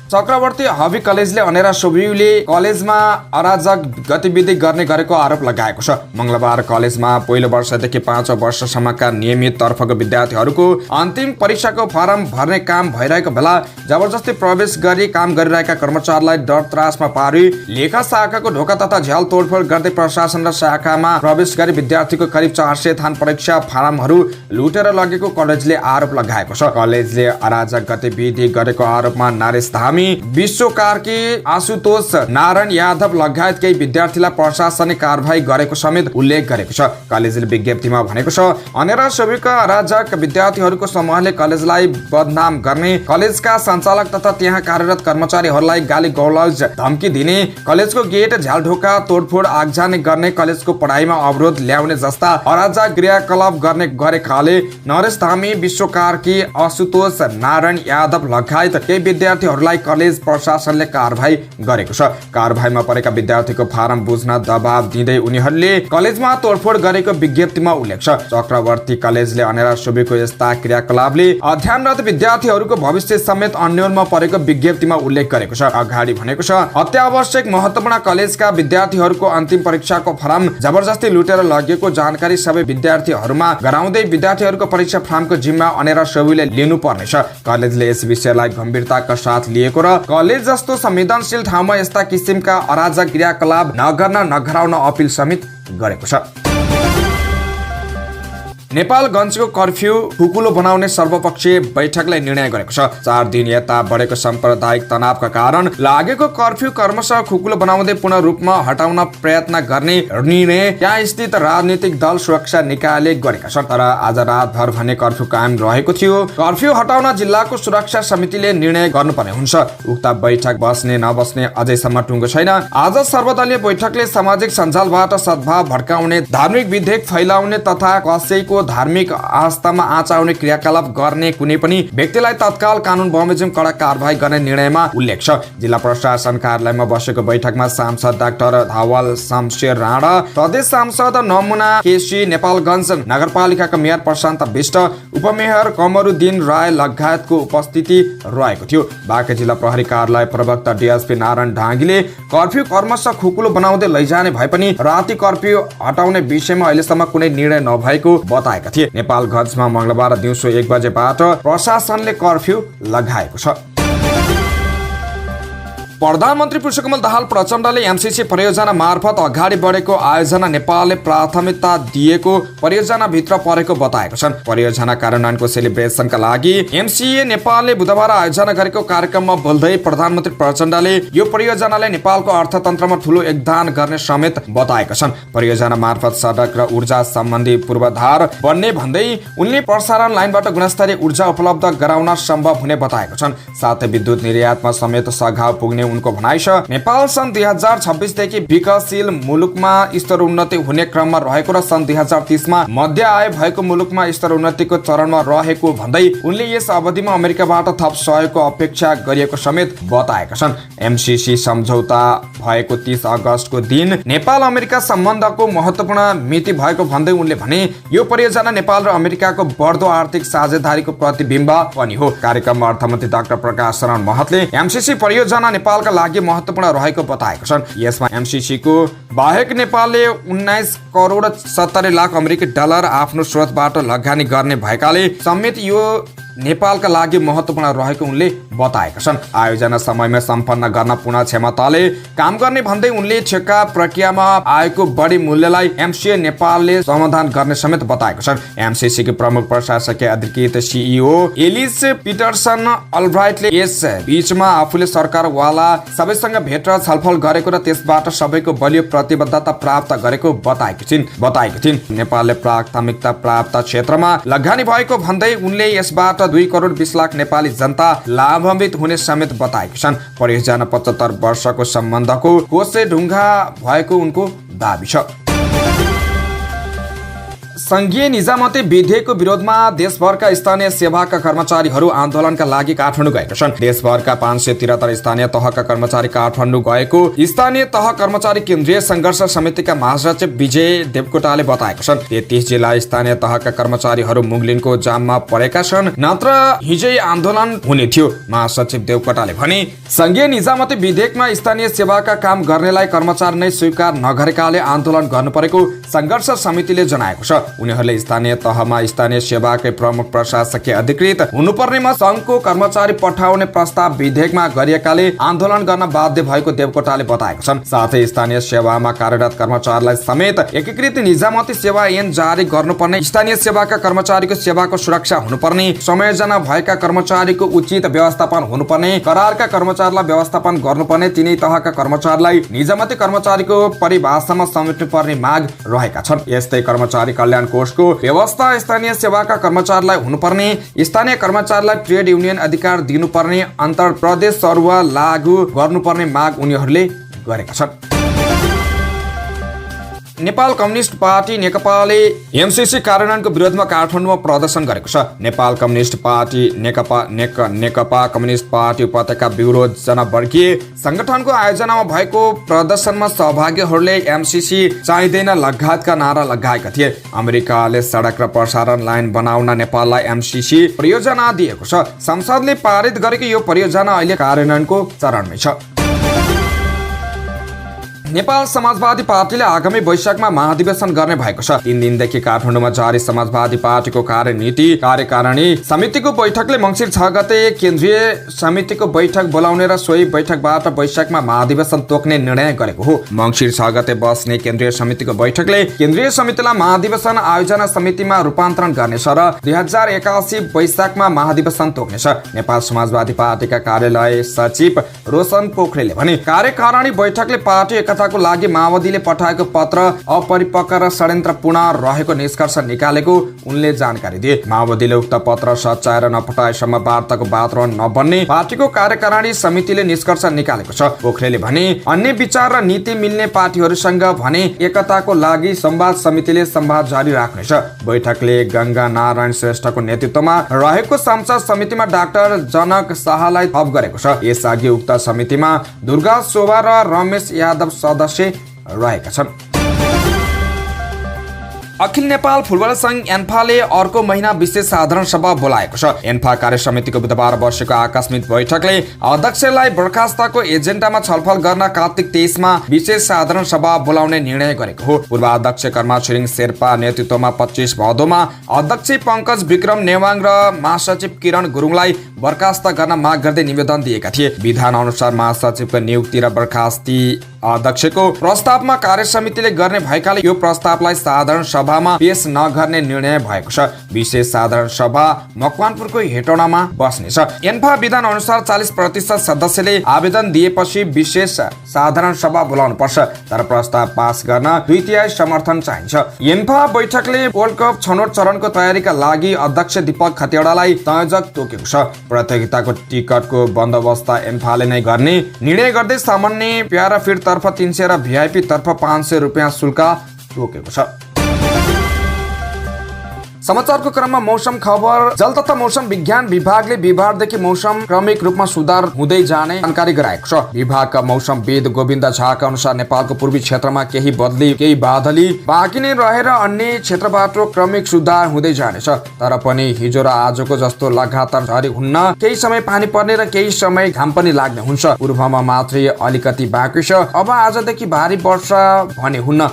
चक्रवर्ती हबी कलेजले अनेरा सोभियुले कलेजमा अराजक गतिविधि गर्ने गरेको आरोप लगाएको छ। मंगलबार कलेजमा पहिलो वर्षदेखि 5औं वर्षसम्मका नियमित तर्फको विद्यार्थीहरूको अन्तिम परीक्षाको फारम भर्ने काम भइरहेको बेला जबरजस्ती प्रवेश गरी काम गरिरहेका कर्मचारीलाई डर त्रासमा पारी लेखा शाखाको ढोका तथा झ्याल तोडफोड गर्दै प्रशासन र शाखामा प्रवेश गरी विद्यार्थीको करिब 400 थान परीक्षा फारमहरू लुटेर लगेको कलेजले आरोप लगाएको छ। कलेजले अराजक गतिविधि गरेको आरोपमा नरेश धामी, धामी, विश्वकारकी आशुतोष नारायण यादव लगायत केही विद्यार्थीलाई प्रशासनिक कारबाही गरेको समेत उल्लेख गरेको छ। कलेजले विज्ञप्तिमा भनेको छ, अनेरा सबैका अराजक विद्यार्थीहरूको समूहले कलेजलाई बदनाम गर्ने, कलेजका सञ्चालक तथा त्यहाँ कार्यरत कर्मचारीहरूलाई गाली गलौज धम्की दिने, कलेजको गेट झ्यालढोका तोडफोड आगजनी गर्ने, कलेजको पढाइमा अवरोध ल्याउने जस्ता अराजक क्रियाकलाप गरेकाले नरेश धामी, विश्वकारकी आशुतोष नारायण यादव लगायत केही विद्यार्थीहरूलाई कलेज प्रशासनले कारबाही गरेको छ। कारबाहीमा परेका विद्यार्थीको फारम बुझ्न दबाब दिँदै उनीहरूले कलेजमा तोडफोड गरेको विज्ञप्तिमा उल्लेख छ। चक्रवर्ती कलेजले अनेरा सुबेको यस्ता क्रियाकलापले अध्ययनरत विद्यार्थीहरूको भविष्य समेत अन्योलमा परेको विज्ञप्तिमा उल्लेख गरेको छ। अगाडि भनेको छ, अत्यावश्यक महत्त्वपूर्ण कलेजका विद्यार्थीहरूको अन्तिम परीक्षाको फर्म जबरजस्ती लुटेर लगेको जानकारी सबै विद्यार्थीहरूमा गराउँदै विद्यार्थीहरूको परीक्षा फर्मको जिम्मा अनेरा सबैले लिनु पर्नेछ। कलेजले यस विषयलाई गम्भीरताका साथ लिएको र कलेज जस्तो संवेदनशील ठाउँमा यस्ता किसिमका अराजक क्रियाकलाप नगराउन अपिल समेत गरेको छ। नेपालगञ्जको कर्फ्यू खुकुलो बनाउने सर्वपक्षीय बैठकले निर्णय गरेको छ। 4 दिन यता बढेको साम्प्रदायिक तनावका कारण लागेको कर्फ्यू क्रमशः खुकुलो बनाउँदै पूर्ण रूपमा हटाउन प्रयत्न गर्ने निर्णय त्यहाँ स्थित राजनीतिक दल सुरक्षा निकायले गरेका छन्। तर आज रातभर भने कर्फ्यू कायम रहेको थियो। कर्फ्यू हटाउन जिल्लाको सुरक्षा समितिले निर्णय गर्नुपर्ने हुन्छ। उक्त बैठक बस्ने नबस्ने अझैसम्म टुङ्गो छैन। आज सर्वदलीय बैठकले सामाजिक सञ्जालबाट सद्भाव भड्काउने, धार्मिक विधेयक फैलाउने तथा कसैको धार्मिक आस्थामा आँच आउने क्रियाकलाप गर्ने कुनै पनि व्यक्तिलाई तत्काल कानुन बमोजिम कडा कारबाही गर्ने निर्णयमा उल्लेख छ। जिल्ला प्रशासन कार्यालयमा बसेको बैठकमा सांसद डाक्टर धावल शमशेर राणा, प्रदेश सांसद नमुना केसी, नेपालगञ्ज नगरपालिकाका मेयर प्रशान्त विष्ट, उपमेयर कमरुद्दिन राय लगायतको उपस्थिति रहेको थियो। बाँके जिल्ला प्रहरी कार्यालय प्रवक्ता डीएसपी नारायण ढाङ्गीले कर्फ्यू क्रमशः खुकुलो बनाउँदै लैजाने भए पनि राति कर्फ्यू हटाउने विषयमा अहिलेसम्म कुनै निर्णय नभएको बताएका थिए। नेपालगञ्जमा मंगलबार दिउँसो 1 बजेबाट प्रशासनले कर्फ्यू लगाएको छ। प्रधानमन्त्री पुष्पकमल दाहाल प्रचण्डले एमसीसी परियोजना मार्फत अगाडि बढेको आयोजना नेपालले प्राथमिकता दिएको परियोजना भित्र परेको बताएको छन्। परियोजना कार्यान्वयनको सेलिब्रेसनका लागि एमसीए नेपालले बुधबार आयोजना गरेको कार्यक्रममा बोल्दै प्रधानमन्त्री प्रचण्डले यो परियोजनाले नेपालको अर्थतन्त्रमा ठूलो योगदान गर्ने समेत बताएका छन्। परियोजना मार्फत सडक र ऊर्जा सम्बन्धी पूर्वाधार बन्ने भन्दै उनले प्रसारण लाइनबाट गुणस्तरीय ऊर्जा उपलब्ध गराउन सम्भव हुने बताएको छन्। साथै विद्युत निर्यातमा समेत सघाउ पुग्ने उनको भनाइ छ। नेपाल सन् 2026 देखि विकासशील मुलुकमा स्तरोन्नति हुने क्रममा रहेको र सन् 2030 मा मध्य आय भएको मुलुकमा स्तरोन्नतिको चरणमा रहेको भन्दै उनले यस अवधिमा अमेरिकाबाट थप सहयोगको अपेक्षा गरिएको समेत बताएका छन्। एमसीसी सम्झौता भएको 30 अगस्तको दिन नेपाल अमेरिका सम्बन्धको महत्त्वपूर्ण मिति भएको भन्दै उनले भने यो परियोजना नेपाल र अमेरिकाको बढ्दो आर्थिक साझेदारीको प्रतिबिम्ब पनि हो। कार्यक्रममा अर्थमन्त्री डाक्टर प्रकाश शरण महतले एमसीसी परियोजना नेपालका लागि महत्त्वपूर्ण रहेको बताएको छन्। यसमा एमसीसी को बाहेक नेपालले 19 करोड 70 लाख अमेरिकी डलर आफ्नो स्रोतबाट लगानी गर्ने भएकाले समेत यो नेपालका लागि महत्त्वपूर्ण रहेको उनले बताएका छन्। आयोजना समयमा सम्पन्न गर्न पूर्ण क्षमताले काम गर्ने भन्दै उनले ठेक्का प्रक्रियामा आएको बढी मूल्यलाई एमसीए नेपालले समाधान गर्ने समेत बताएको छन्। एमसीसी की प्रमुख प्रशासकीय अधिकृत सीईओ एलिस पिटरसन अल्ब्राइटले यस बीचमा आफूले सरकारवाला सबैसँग भेट र छलफल गरेको र त्यसबाट सबैको बलियो प्रतिबद्धता प्राप्त गरेको बताएकी थिइन्। नेपालले प्राथमिकता प्राप्त क्षेत्रमा लगानी भएको भन्दै उनले यसबाट 2 करोड 20 लाख नेपाली जनता लाभान्वित हुने समेत बताएका छन्। परियोजना 75 वर्षको सम्बन्धको कोसे ढुङ्गा भएको उनको दाबी छ। संघीय निजामती विधेयकको विरोधमा देशभरका स्थानीय सेवाका कर्मचारीहरू आन्दोलनका लागि काठमाडौँ गएका छन्। देशभरका 573 स्थानीय तहका कर्मचारी काठमाडौँ गएको स्थानीय तह कर्मचारी केन्द्रीय संघर्ष समितिका महासचिव विजय देवकोटाले बताएका छन्। 33 जिल्ला स्थानीय तहका कर्मचारीहरू मुगलिनको जाममा परेका छन्, नत्र हिजै आन्दोलन हुने थियो। महासचिव देवकोटाले भने संघीय निजामती विधेयकमा स्थानीय सेवाका काम गर्नेलाई कर्मचारी नै स्वीकार नगरेकाले आन्दोलन गर्नु परेको संघर्ष समितिले जनाएको छ। उनीहरूले स्थानीय तहमा स्थानीय सेवाकै प्रमुख प्रशासकीय अधिकृत हुनुपर्नेमा संघको कर्मचारी पठाउने प्रस्ताव विधेयकमा गरिएकाले आन्दोलन गर्न बाध्य भएको देवकोटाले बताएका छन्। साथै स्थानीय सेवामा कार्यरत कर्मचारीलाई समेत एकीकृत निजामती सेवा ऐन जारी गर्नुपर्ने, स्थानीय सेवाका कर्मचारीको सेवाको सुरक्षा हुनुपर्ने, संयोजना भएका कर्मचारीको उचित व्यवस्थापन हुनुपर्ने, करारका कर्मचारीलाई व्यवस्थापन गर्नुपर्ने, तिनै तहका कर्मचारीलाई निजामती कर्मचारीको परिभाषामा समेट्नुपर्ने माग रहेका छन्। यस्तै कर्मचारी कल्याण कोषको व्यवस्था स्थानीय सेवाका कर्मचारीलाई हुनुपर्ने, स्थानीय कर्मचारीलाई ट्रेड युनियन अधिकार दिनुपर्ने, अन्तर प्रदेश सरुवा लागू गर्नुपर्ने माग उनीहरूले गरेका छन्। नेपाल कम्युनिस्ट पार्टी नेकपाले एमसीसी कार्यान्वयनको विरोधमा काठमाडौँमा प्रदर्शन गरेको छ। नेपाल कम्युनिस्ट पार्टी नेकपा कम्युनिस्ट पार्टी उपत्यका ब्युरो जनवर्गीय संगठनको आयोजनामा भएको प्रदर्शनमा सहभागीहरूले एमसीसी चाहिँदैन लगायतका नारा लगाएका थिए। अमेरिकाले सडक र प्रसारण लाइन बनाउन नेपाललाई एमसीसी परियोजना दिएको छ। संसदले पारित गरेको यो परियोजना अहिले कार्यान्वयनको चरणमै छ। नेपाल समाजवादी पार्टीले आगामी वैशाखमा महाधिवेशन गर्ने भएको छ। 3 दिनदेखि काठमाडौँमा जारी समाजवादी पार्टीको कार्यनीति कार्यकारिणी समितिको बैठकले मङ्सिर 6 गते केन्द्रीय समितिको बैठक बोलाउने र सोही बैठकबाट वैशाखमा महाधिवेशन तोक्ने निर्णय गरेको हो। मङ्सिर 6 गते बस्ने केन्द्रीय समितिको बैठकले केन्द्रीय समितिलाई महाधिवेशन आयोजना समितिमा रूपान्तरण गर्नेछ र 2081 वैशाखमा महाधिवेशन तोक्नेछ। नेपाल समाजवादी पार्टीका कार्यालय सचिव रोशन पोखरेलले भने कार्यकारिणी बैठकले पार्टी को लागि माओवादीले पठाएको पत्र अपरिपक्व र षड्यन्त्रपूर्ण रहेको निष्कर्ष निकालेको उनले जानकारी दिए। माओवादीले उक्त पत्र सच्याएर नपठाएसम्म वार्ताको वातावरण नबन्ने पार्टीको कार्यकारिणी समितिले निष्कर्ष निकालेको छ। पोखरेलले भने अन्य विचार र नीति मिल्ने पार्टीहरूसँग भने एकताको लागि संवाद समितिले संवाद जारी राख्नेछ। बैठकले गंगा नारायण श्रेष्ठको नेतृत्वमा रहेको संसद समितिमा डाक्टर जनक शाहलाई थप गरेको छ। यसअघि उक्त समितिमा दुर्गा शोभा र रमेश यादव सदस्य रहेका छन्। अखिल नेपाल फुटबल संघ एन्फाले अर्को महिना विशेष साधारण सभा बोलाएको छ। एन्फा कार्य समितिको बुधबार बसेको आकस्मिक बैठकले अध्यक्षलाई बर्खास्तको एजेन्डामा छलफल गर्न कार्तिक 23 मा विशेष साधारण सभा बोलाउने निर्णय गरेको हो। पूर्व अध्यक्ष कर्मा छिरिङ शेर्पा नेतृत्वमा 25 भदौमा अध्यक्ष पंकज विक्रम नेवाङ र महासचिव किरण गुरुङलाई बर्खास्त गर्न माग गर्दै निवेदन दिएका थिए। विधान अनुसार महासचिवको नियुक्ति र बर्खास्ती अध्यक्षको प्रस्तावमा कार्य समितिले गर्ने भएकाले यो प्रस्तावलाई साधारण सभामा पेश नगर्ने निर्णय भएको छ। विशेष साधारण सभा मकवानपुरको हेटौडामा बस्नेछ। एन्फा विधान अनुसार 40% सदस्यले आवेदन दिएपछि विशेष साधारण सभा बोलाउनु पर्छ, तर प्रस्ताव पास गर्न 2/3 समर्थन चाहिन्छ। एन्फा बैठकले वर्ल्ड कप छनौट चरणको तयारीका लागि अध्यक्ष दीपक खतिवड़ालाई संयोजक तोकेको छ। प्रतियोगिताको टिकटको बन्दोबस्त एन्फाले नै गर्ने निर्णय गर्दै सामान्य प्याराफिट तर्फ 300 र भिआइपी तर्फ 500 रुपियाँ शुल्क तोकेको छ। समाचारको क्रममा मौसम खबर। जल तथा मौसम विज्ञान विभागले बिहिबारदेखि मौसम क्रमिक रूपमा सुधार हुँदै जाने जानकारी गराएको छ। विभागका मौसमविद गोविन्द झाका अनुसार नेपालको पूर्वी क्षेत्रमा केही बदली केही बादली बाँकी नै रहेर अन्य क्षेत्रबाट क्रमिक सुधार हुँदै जानेछ। तर पनि हिजो र आजको जस्तो लगातार झरी हुन्न, केही समय पानी पर्ने र केही समय घाम पनि लाग्ने हुन्छ। पूर्वमा मात्रै अलिकति बाँकी छ, अब आजदेखि भारी वर्षा भने हुन्न।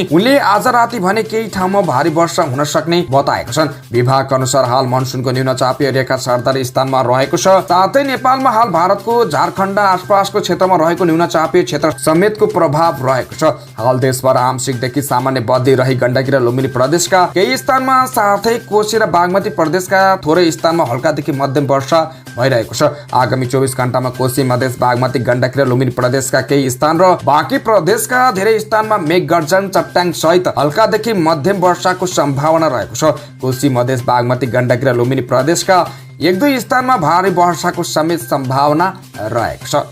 उनले आज राति भने केही ठाउँमा भारी वर्षा हुन सक्ने बताएका छन्। विभागका अनुसार हाल मनसुनको न्यून चापीय रेखा सरदरी स्थानमा रहेको छ। साथै नेपालमा हाल भारतको झारखण्ड आसपासको क्षेत्रमा रहेको न्यून चापीय क्षेत्र समेतको प्रभाव रहेको छ। हाल देशभर आंशिकदेखि सामान्य बदली रही गण्डकी र लुम्बिनी प्रदेशका केही स्थानमा साथै कोशी र बागमती प्रदेशका थोरै स्थानमा हल्कादेखि मध्यम वर्षा भइरहेको छ। आगामी 24 घण्टामा कोशी मधेस बागमती गण्डकी र लुम्बिनी प्रदेशका केही स्थान र बाँकी प्रदेशका धेरै स्थानमा मेघगर्जन चट्याङ सहित हल्कादेखि मध्यम वर्षाको सम्भावना रहेको छ। कोशी मधेस बागमती गण्डकी र लुम्बिनी प्रदेशका 1-2 स्थानमा भारी वर्षाको समेत सम्भावना रहेको छ।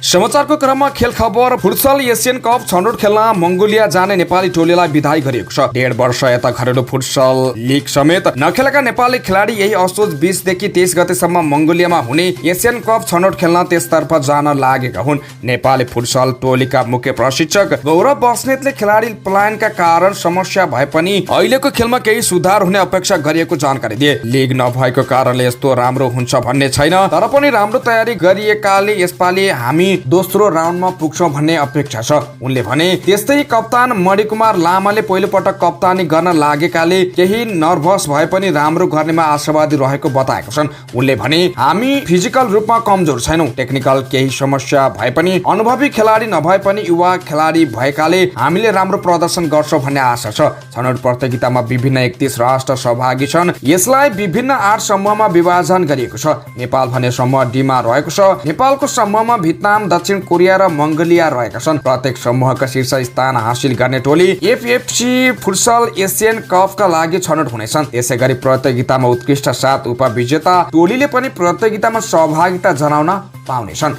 समाचारको क्रममा खेल खबर। फुटसल एसियन कप छनौट खेल्न मङ्गोलिया जाने नेपाली टोलीलाई बिदाई गरिएको छ। 1.5 वर्ष यता घरेलु फुटसल लिग समेत नखेलेका नेपाली खेलाडी यही असोज 20 देखि 23 गतेसम्म मङ्गोलियामा हुने एसियन कप छनौट खेल्न त्यसतर्फ जान लागेका हुन्। नेपाली फुटसल टोलीका मुख्य प्रशिक्षक गौरव बस्नेतले खेलाडी पलायनका कारण समस्या भए पनि अहिलेको खेलमा केही सुधार हुने अपेक्षा गरिएको जानकारी दिए। लिग नभएको कारणले यस्तो राम्रो हुन्छ भन्ने छैन, तर पनि राम्रो तयारी गरिएकाले यसपालि हामी दोस्रो राउन्डमा पुग्छौं भन्ने अपेक्षा छ। उनले भने त्यस्तै कप्तान मणिकुमार लामाले पहिलो पटक कप्तानी गर्न लागेकाले केही नर्भस भए पनि राम्रो गर्नेमा आशावादी रहेको बताएका छन्। उनले भने हामी फिजिकल रूपमा कमजोर छैनौं, टेक्निकल केही समस्या भए पनि अनुभवी खेलाडी नभए पनि युवा खेलाडी भएकाले हामीले राम्रो प्रदर्शन गर्छौं भन्ने आशा छ। छनौट प्रतियोगितामा विभिन्न 31 राष्ट्र सहभागी छन्। यसलाई विभिन्न 8 समूहमा विभाजन गरिएको छ। नेपाल भने समूह डी मा रहेको छ। नेपालको समूहमा भियतनाम, दक्षिण कोरिया र मङ्गोलिया रहेका छन्। प्रत्येक समूहका शीर्ष स्थान हासिल गर्ने टोली एफएफसी फुटसल एसियन कपका लागि छनौट हुनेछन्। त्यसैगरी प्रतियोगितामा उत्कृष्ट 7 उपविजेता टोलीले पनि प्रतियोगितामा सहभागिता जनाउन पाउनेछन्।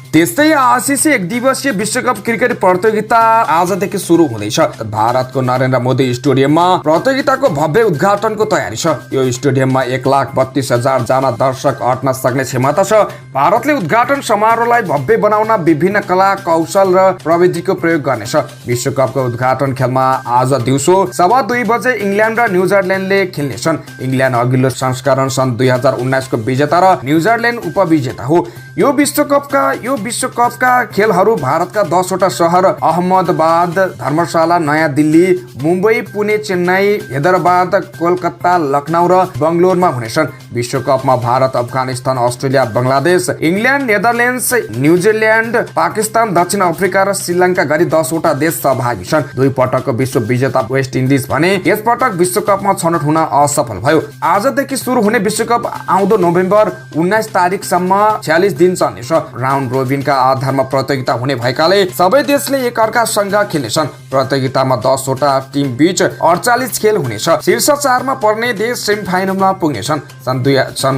त्यस्तै आईसीसी एक दिवसीय विश्वकप क्रिकेट प्रतियोगिता आजदेखि सुरु हुँदैछ। भारतको नरेन्द्र मोदी स्टेडियममा प्रतियोगिताको भव्य उद्घाटनको तयारी छ। यो स्टेडियममा 1,32,000 जना दर्शक अट्न सक्ने क्षमता छ। भारतले उद्घाटन समारोहलाई भव्य बनाउन विभिन्न कला कौशल र प्रविधिको प्रयोग गर्नेछ। विश्वकपको उद्घाटन खेलमा आज दिउँसो 2:15 बजे इङ्ल्यान्ड र न्युजिल्यान्डले खेल्नेछन्। इङ्ल्यान्ड अघिल्लो संस्करण सन् 2019 को विजेता र न्युजिल्यान्ड उपविजेता हो। यो विश्वकपका खेलहरू भारतका 10 वटा सहर अहमदाबाद, धर्मशाला, नयाँ दिल्ली, मुम्बई, पुणे, चेन्नई, हैदराबाद, कोलकाता, लखनऊ र बङ्गलोरमा हुनेछन्। विश्वकपमा Bharat, Afghanistan, Australia, Bangladesh, England, Netherlands, New Zealand, Pakistan, दक्षिण अफ्रिका र श्रीलङ्का गरी 10 वटा देश सहभागी छन्। 2 पटकको विश्व विजेता वेस्ट इन्डिज भने यसपटक विश्वकपमा छनौट हुन असफल भयो। आजदेखि सुरु हुने विश्वकप आउँदो नोभेम्बर 19 तारिकसम्म 46 दिन चल्नेछ। राउन्ड रोबिनका आधारमा प्रतियोगिता हुने भएकाले सबै देशले एकअर्कासँग खेल्नेछन्। प्रतियोगितामा 10 वटा टिम बीच 48 खेल हुनेछ। शीर्ष 4 मा पर्ने देश सेमिफाइनलमा पुग्नेछन्। सन्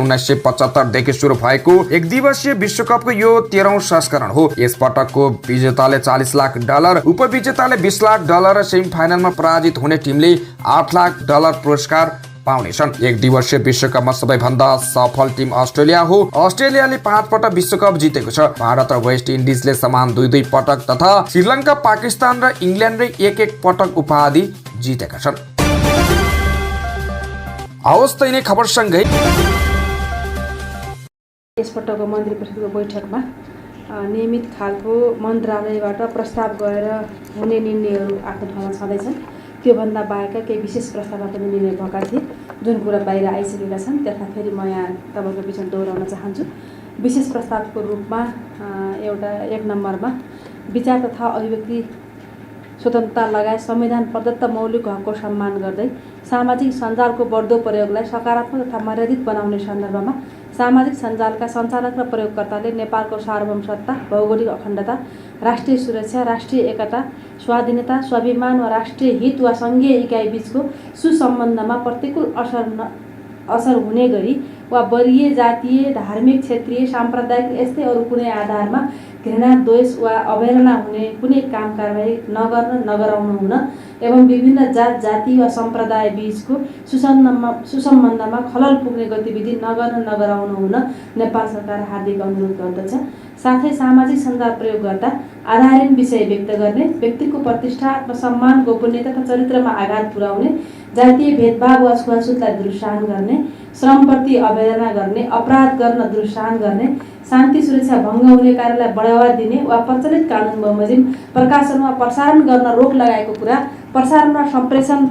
1975 देखि सुरु भएको एक दिवसीय विश्वकपको यो 13औं संस्करण हो। यस पटकको विजेताले $40 लाख, उपविजेताले $20 लाख र सेमिफाइनलमा पराजित हुने टिमले $8 लाख पुरस्कार पाउनेछन्। एक दिवसीय विश्वकपमा सबैभन्दा सफल टिम अस्ट्रेलिया हो। अस्ट्रेलियाले 5 पटक विश्वकप जितेको छ। भारत र वेस्ट इन्डिजले समान 2 पटक तथा श्रीलङ्का, पाकिस्तान र इङ्ल्यान्डले 1 पटक उपाधि जितेका छन्। हवस् त यिनै खबरसँगै यसपटकको मन्त्री परिषदको बैठकमा नियमित खालको मन्त्रालयबाट प्रस्ताव गएर हुने निर्णयहरू आफ्नो ठाउँमा छँदैछन्। त्योभन्दा बाहेक केही विशेष प्रस्तावमा पनि निर्णय भएका थिए, जुन कुरा बाहिर आइसकेका छन्। त्यसलाई फेरि म यहाँ तपाईँको बिचमा दोहोऱ्याउन चाहन्छु। विशेष प्रस्तावको रूपमा एउटा 1 नम्बरमा विचार तथा अभिव्यक्ति स्वतन्त्रता लगायत संविधान प्रदत्त मौलिक हकको सम्मान गर्दै सामाजिक सञ्जालको बढ्दो प्रयोगलाई सकारात्मक तथा मर्यादित बनाउने सन्दर्भमा सामाजिक सञ्जालका सञ्चालक र प्रयोगकर्ताले नेपालको सार्वभौमसत्ता, भौगोलिक अखण्डता, राष्ट्रिय सुरक्षा, राष्ट्रिय एकता, स्वाधीनता, स्वाभिमान वा राष्ट्रिय हित वा सङ्घीय इकाइ बीचको सुसम्बन्धमा प्रतिकूल असर हुने गरी वा वर्गीय, जातीय, धार्मिक, क्षेत्रीय, साम्प्रदायिक यस्तै अरू कुनै आधारमा घृणा, द्वेष वा अवहेलना हुने कुनै काम कारबाही नगराउनु हुन एवं विभिन्न जाति वा सम्प्रदाय बीचको सुसम्बन्धमा खलल पुग्ने गतिविधि नगराउनु हुन नेपाल सरकार हार्दिक अनुरोध गर्दछ। साथै सामाजिक सञ्जाल प्रयोग गर्दा आधारहीन विषय व्यक्त गर्ने, व्यक्तिको प्रतिष्ठा, आत्मसम्मान, गोपनीयता तथा चरित्रमा आघात पुर्याउने, जातीय भेदभाव वा छुवाछुतलाई दुरुत्साहन गर्ने, श्रमप्रति अवहेलना गर्ने, अपराध गर्न दुरुत्साहन गर्ने, शान्ति सुरक्षा भङ्ग हुने कार्यलाई बढावा दिने वा प्रचलित कानुन बमोजिम प्रकाशन वा प्रसारण गर्न रोक लगाएको कुरा, प्रसारण वा सम्प्रेषण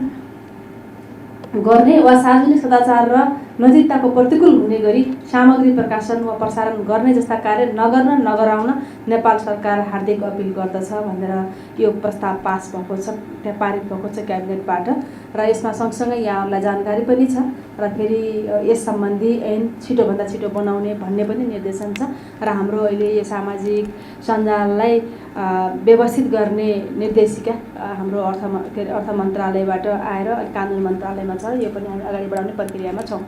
गर्ने वा सार्वजनिक सदाचार र नैतिकताको प्रतिकूल हुने गरी सामग्री प्रकाशन वा प्रसारण गर्ने जस्ता कार्य नगराउन नेपाल सरकार हार्दिक अपिल गर्दछ भनेर यो प्रस्ताव पास भएको छ, त्यहाँ पारित भएको छ क्याबिनेटबाट। र यसमा सँगसँगै यहाँहरूलाई जानकारी पनि छ र फेरि यस सम्बन्धी ऐन छिटोभन्दा छिटो बनाउने भन्ने पनि निर्देशन छ। र हाम्रो अहिले यो सामाजिक सञ्जाललाई व्यवस्थित गर्ने निर्देशिका हाम्रो अर्थ मन्त्रालयबाट आएर कानुन मन्त्रालयमा छ। यो पनि हामी अगाडि बढाउने प्रक्रियामा छौँ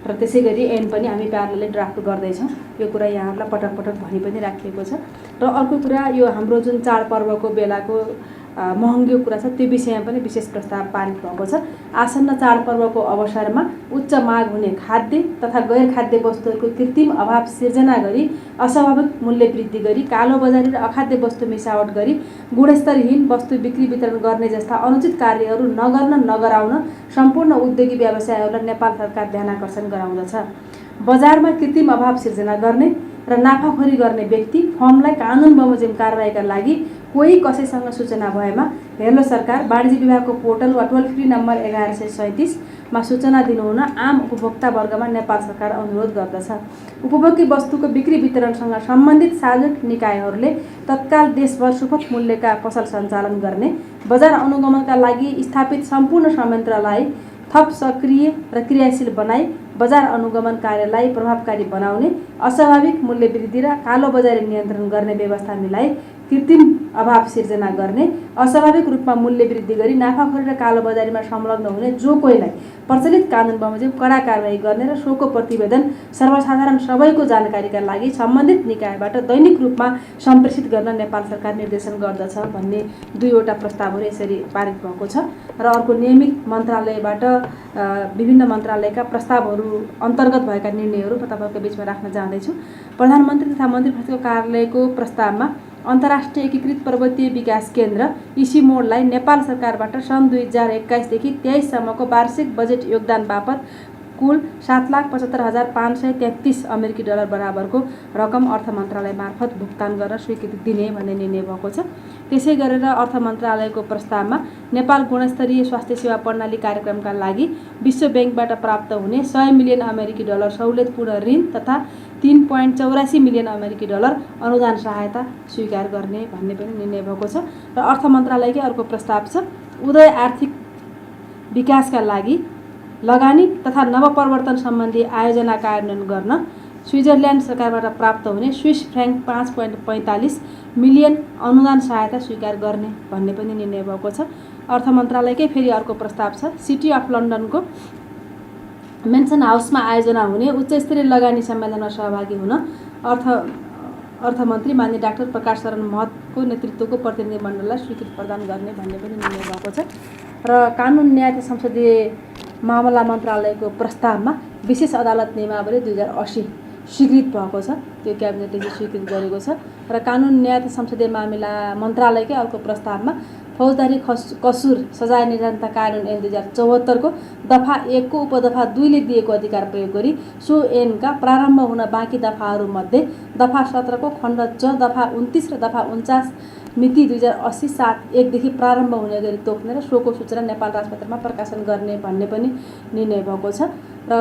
र त्यसै गरी ऐन पनि हामी प्यारलले ड्राफ्ट गर्दैछौँ। यो कुरा यहाँहरूलाई पटक पटक भनि पनि राखिएको छ। र अर्को कुरा, यो हाम्रो जुन चाडपर्वको बेलाको महँगो कुरा छ, त्यो विषयमा पनि विशेष प्रस्ताव पारित भएको छ। आसन्न चाडपर्वको अवसरमा उच्च माग हुने खाद्य तथा गैर खाद्य वस्तुहरूको कृत्रिम अभाव सिर्जना गरी अस्वाभाविक मूल्य वृद्धि गरी कालोबजारी र अखाद्य वस्तु मिसावट गरी गुणस्तरहीन वस्तु बिक्री वितरण गर्ने जस्ता अनुचित कार्यहरू नगराउन सम्पूर्ण उद्योगी व्यवसायहरूलाई नेपाल सरकार ध्यानाकर्षण गराउँदछ। बजारमा कृत्रिम अभाव सिर्जना गर्ने, र नाफाखोरी गर्ने व्यक्ति फर्मलाई कानुन बमोजिम कारबाहीका लागि कोही कसैसँग सूचना भएमा हेर्लो सरकार वाणिज्य विभागको पोर्टल वा टोल फ्री नम्बर 1137मा सूचना दिनुहुन आम उपभोक्ता वर्गमा नेपाल सरकार अनुरोध गर्दछ। उपभोग्य वस्तुको बिक्री वितरणसँग सम्बन्धित सार्वजनिक निकायहरूले तत्काल देशभर सुपथ मूल्यका पसल सञ्चालन गर्ने, बजार अनुगमनका लागि स्थापित सम्पूर्ण संयन्त्रलाई थप सक्रिय र क्रियाशील बनाई बजार अनुगमन कार्यलाई प्रभावकारी बनाउने, अस्वाभाविक मूल्य वृद्धि र कालो बजारी नियन्त्रण गर्ने व्यवस्था मिलाई कृत्रिम अभाव सिर्जना गर्ने, अस्वाभाविक रूपमा मूल्य वृद्धि गरी नाफाखोरी र कालो बजारीमा संलग्न हुने जो कोहीलाई प्रचलित कानुन बमोजिम कडा कारबाही गर्ने र सोको प्रतिवेदन सर्वसाधारण सबैको जानकारीका लागि सम्बन्धित निकायबाट दैनिक रूपमा सम्प्रेषित गर्न नेपाल सरकार निर्देशन गर्दछ भन्ने दुईवटा प्रस्तावहरू यसरी पारित भएको छ। र अर्को नियमित मन्त्रालयबाट विभिन्न मन्त्रालयका प्रस्तावहरू अन्तर्गत भएका निर्णयहरू म तपाईँको बिचमा राख्न चाहँदैछु। प्रधानमन्त्री तथा मन्त्री परिषदको कार्यालयको प्रस्तावमा अन्तर्राष्ट्रिय एकीकृत पर्वतीय विकास केन्द्र इसिमोडलाई नेपाल सरकारबाट सन् 2021 देखि 23 सम्मको वार्षिक बजेट योगदान बापत कुल 7,75,533 अमेरिकी डलर बराबरको रकम अर्थ मन्त्रालय मार्फत भुक्तान गर्न स्वीकृति दिने भन्ने निर्णय भएको छ। त्यसै गरेर अर्थ मन्त्रालयको प्रस्तावमा नेपाल गुणस्तरीय स्वास्थ्य सेवा प्रणाली कार्यक्रमका लागि विश्व ब्याङ्कबाट प्राप्त हुने 100 मिलियन अमेरिकी डलर सहुलियतपूर्ण ऋण तथा 3.84 मिलियन अमेरिकी डलर अनुदान सहायता स्वीकार गर्ने भन्ने पनि निर्णय भएको छ। र अर्थ मन्त्रालयकै अर्को प्रस्ताव छ, उदय आर्थिक विकासका लागि लगानी तथा नवप्रवर्तन सम्बन्धी आयोजना कार्यान्वयन गर्न स्विजरल्यान्ड सरकारबाट प्राप्त हुने स्विस फ्र्याङ्क 5.45 मिलियन अनुदान सहायता स्वीकार गर्ने भन्ने पनि निर्णय भएको छ। अर्थ मन्त्रालयकै फेरि अर्को प्रस्ताव छ, सिटी अफ लन्डनको मेन्सन हाउसमा आयोजना हुने उच्चस्तरीय लगानी सम्मेलनमा सहभागी हुन अर्थमन्त्री माननीय डाक्टर प्रकाश शरण महतको नेतृत्वको प्रतिनिधिमण्डललाई स्वीकृति प्रदान गर्ने भन्ने पनि निर्णय भएको छ। र कानुन न्याय तथा संसदीय मामला मन्त्रालयको प्रस्तावमा विशेष अदालत नियमावली 2080 स्वीकृत भएको छ, त्यो क्याबिनेटले स्वीकृत गरेको छ। र कानुन न्याय तथा संसदीय मामिला मन्त्रालयकै अर्को प्रस्तावमा फौजदारी कसुर सजाय निर्धारणता कानुन ऐन 2074 को दफा 1 को उपदफा 2 ले दिएको अधिकार प्रयोग गरी सो ऐनका प्रारम्भ हुन बाँकी दफाहरूमध्ये दफा 17 को खण्ड च दफा 29 र दफा 49 मिति 2080/7/1 देखि प्रारम्भ हुने गरी तोक्ने र सोको सूचना नेपाल राजपत्रमा प्रकाशन गर्ने भन्ने पनि निर्णय भएको छ। र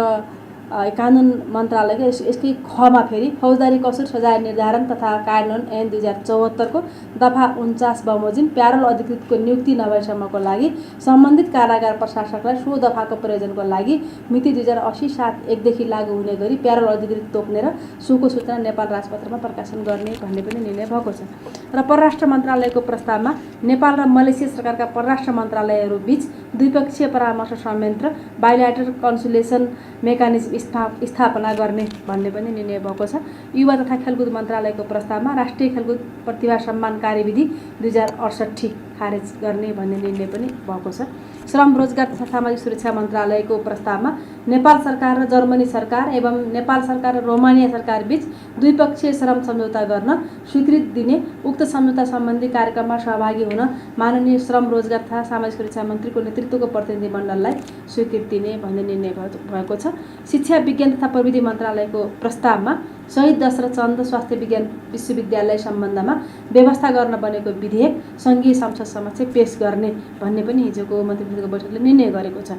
कानुन मन्त्रालयको यसकै खमा फेरि फौजदारी कसुर सजाय निर्धारण तथा कानुन ऐन 2074 को दफा 49 बमोजिम प्यारोल अधिकृतको नियुक्ति नभएसम्मको लागि सम्बन्धित कारागार प्रशासकलाई सो दफाको प्रयोजनको लागि मिति 2080/7/1 देखि लागू हुने गरी प्यारोल अधिकृत तोक्ने र सोको सूचना नेपाल राजपत्रमा प्रकाशन गर्ने भन्ने पनि निर्णय भएको छ। र परराष्ट्र मन्त्रालयको प्रस्तावमा नेपाल र मलेसिया सरकारका परराष्ट्र मन्त्रालयहरू बीच द्विपक्षीय परामर्श संयन्त्र बाइल्याटरल कन्सुलेसन मेकानिजम स्थापना गर्ने भन्ने पनि निर्णय भएको छ। युवा तथा खेलकुद मन्त्रालयको प्रस्तावमा राष्ट्रिय खेलकुद प्रतिभा सम्मान कार्यविधि 2068 खारेज गर्ने भन्ने निर्णय पनि भएको छ। श्रम रोजगार तथा सामाजिक सुरक्षा मन्त्रालयको प्रस्तावमा नेपाल सरकार र जर्मनी सरकार एवं नेपाल सरकार र रोमानिया सरकार बीच द्विपक्षीय श्रम सम्झौता गर्न स्वीकृति दिने उक्त सम्झौता सम्बन्धी कार्यक्रममा सहभागी हुन माननीय श्रम रोजगार तथा सामाजिक सुरक्षा मन्त्रीको नेतृत्वको प्रतिनिधिमण्डललाई स्वीकृति दिने भन्ने निर्णय भएको छ। शिक्षा विज्ञान तथा प्रविधि मन्त्रालयको प्रस्तावमा शहीद दशरथ चन्द स्वास्थ्य विज्ञान विश्वविद्यालय सम्बन्धमा व्यवस्था गर्न बनेको विधेयक सङ्घीय संसद समक्ष पेश गर्ने भन्ने पनि हिजोको मन्त्रीपरिषदको बैठकले निर्णय गरेको छ।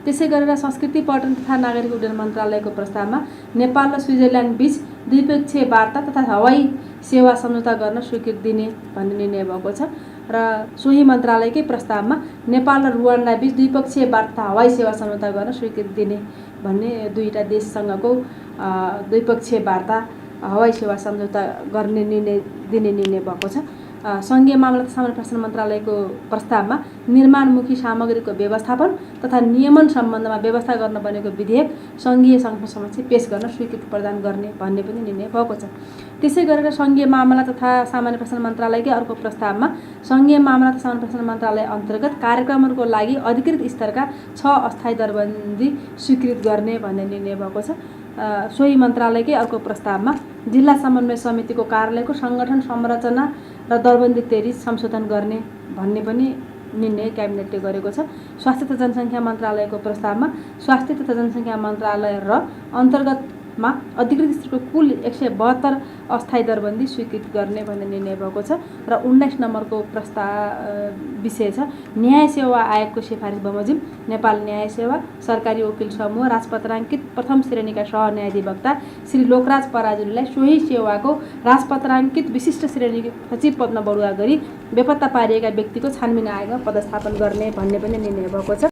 त्यसै गरेर संस्कृति पर्यटन तथा नागरिक उड्डयन मन्त्रालयको प्रस्तावमा नेपाल र स्विजरल्यान्ड बीच द्विपक्षीय वार्ता तथा हवाई सेवा सम्झौता गर्न स्वीकृति दिने भन्ने निर्णय भएको छ। र सोही मन्त्रालयकै प्रस्तावमा नेपाल र रुवान्डा बीच द्विपक्षीय वार्ता हवाई सेवा सम्झौता गर्न स्वीकृति दिने भन्ने दुईटा देशसँगको द्विपक्षीय वार्ता हवाई सेवा सम्झौता गर्ने दिने निर्णय भएको छ। सङ्घीय मामला तथा सामान्य प्रशासन मन्त्रालयको प्रस्तावमा निर्माणमुखी सामग्रीको व्यवस्थापन तथा नियमन सम्बन्धमा व्यवस्था गर्न बनेको विधेयक सङ्घीय संसद समक्ष पेश गर्न स्वीकृति प्रदान गर्ने भन्ने पनि निर्णय भएको छ। त्यसै गरेर सङ्घीय मामला तथा सामान्य प्रशासन मन्त्रालयकै अर्को प्रस्तावमा सङ्घीय मामला तथा सामान्य प्रशासन मन्त्रालय अन्तर्गत कार्यक्रमहरूको लागि अधिकृत स्तरका 6 अस्थायी दरबन्दी स्वीकृत गर्ने भन्ने निर्णय भएको छ। सोही मन्त्रालयकै अर्को प्रस्तावमा जिल्ला समन्वय समितिको कार्यालयको सङ्गठन संरचना र दरबन्दी तेरी संशोधन गर्ने भन्ने पनि निर्णय क्याबिनेटले गरेको छ। स्वास्थ्य तथा जनसङ्ख्या मन्त्रालयको प्रस्तावमा स्वास्थ्य तथा जनसङ्ख्या मन्त्रालय र अन्तर्गत मा अधिकृत स्तरको कुल 172 अस्थायी दरबन्दी स्वीकृत गर्ने भन्ने निर्णय भएको छ। र 19 नम्बरको विषय छ न्याय सेवा आयोगको सिफारिस बमोजिम नेपाल न्याय सेवा सरकारी वकिल समूह राजपत्राङ्कित प्रथम श्रेणीका सहन्यायाधिवक्ता श्री लोकराज पराजुलीलाई सोही सेवाको राजपत्राङ्कित विशिष्ट श्रेणी सचिव पदमा बढुवा गरी बेपत्ता पारिएका व्यक्तिको छानबिन आयोगमा पदस्थापन गर्ने भन्ने पनि निर्णय भएको छ।